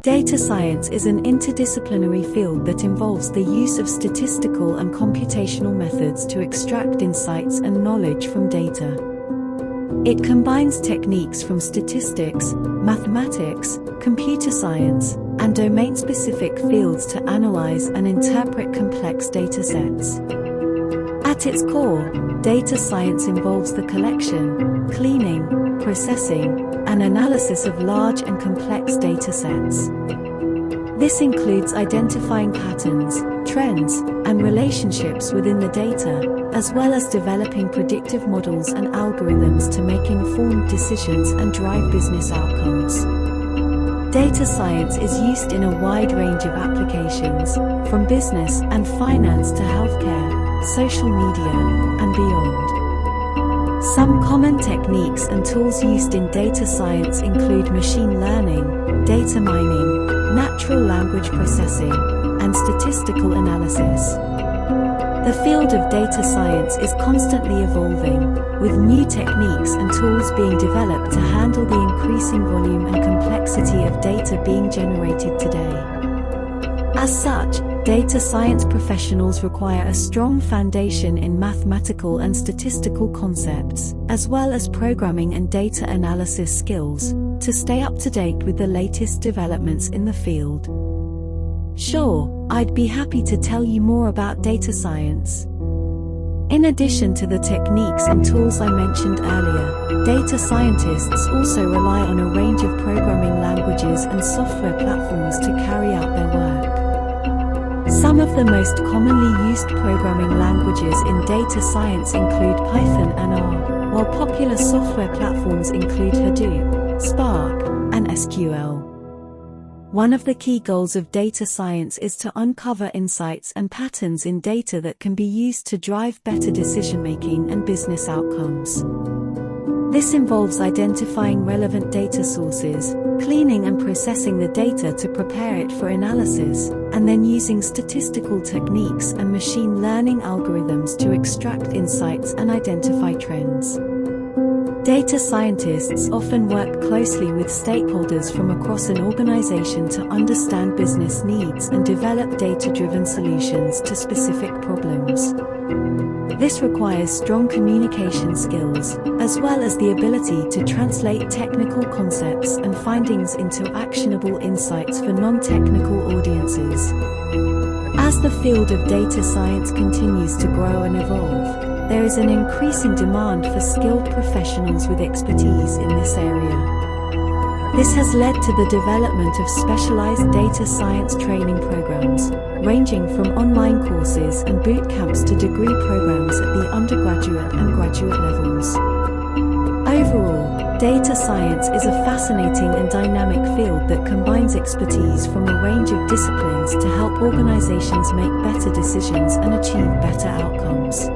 Data science is an interdisciplinary field that involves the use of statistical and computational methods to extract insights and knowledge from data. It combines techniques from statistics, mathematics, computer science, and domain-specific fields to analyze and interpret complex data sets. At its core, data science involves the collection, cleaning, processing, and analysis of large and complex data sets. This includes identifying patterns, trends, and relationships within the data, as well as developing predictive models and algorithms to make informed decisions and drive business outcomes. Data science is used in a wide range of applications, from business and finance to healthcare, social media, and beyond. Some common techniques and tools used in data science include machine learning, data mining, natural language processing, and statistical analysis. The field of data science is constantly evolving, with new techniques and tools being developed to handle the increasing volume and complexity of data being generated today. As such, data science professionals require a strong foundation in mathematical and statistical concepts, as well as programming and data analysis skills, to stay up to date with the latest developments in the field. Sure, I'd be happy to tell you more about data science. In addition to the techniques and tools I mentioned earlier, data scientists also rely on a range of programming languages and software platforms to carry out their work. Some of the most commonly used programming languages in data science include Python and R, while popular software platforms include Hadoop, Spark, and SQL. One of the key goals of data science is to uncover insights and patterns in data that can be used to drive better decision-making and business outcomes. This involves identifying relevant data sources, cleaning and processing the data to prepare it for analysis, and then using statistical techniques and machine learning algorithms to extract insights and identify trends. Data scientists often work closely with stakeholders from across an organization to understand business needs and develop data-driven solutions to specific problems. This requires strong communication skills, as well as the ability to translate technical concepts and findings into actionable insights for non-technical audiences. As the field of data science continues to grow and evolve, there is an increasing demand for skilled professionals with expertise in this area. This has led to the development of specialized data science training programs, ranging from online courses and boot camps to degree programs at the undergraduate and graduate levels. Overall, data science is a fascinating and dynamic field that combines expertise from a range of disciplines to help organizations make better decisions and achieve better outcomes.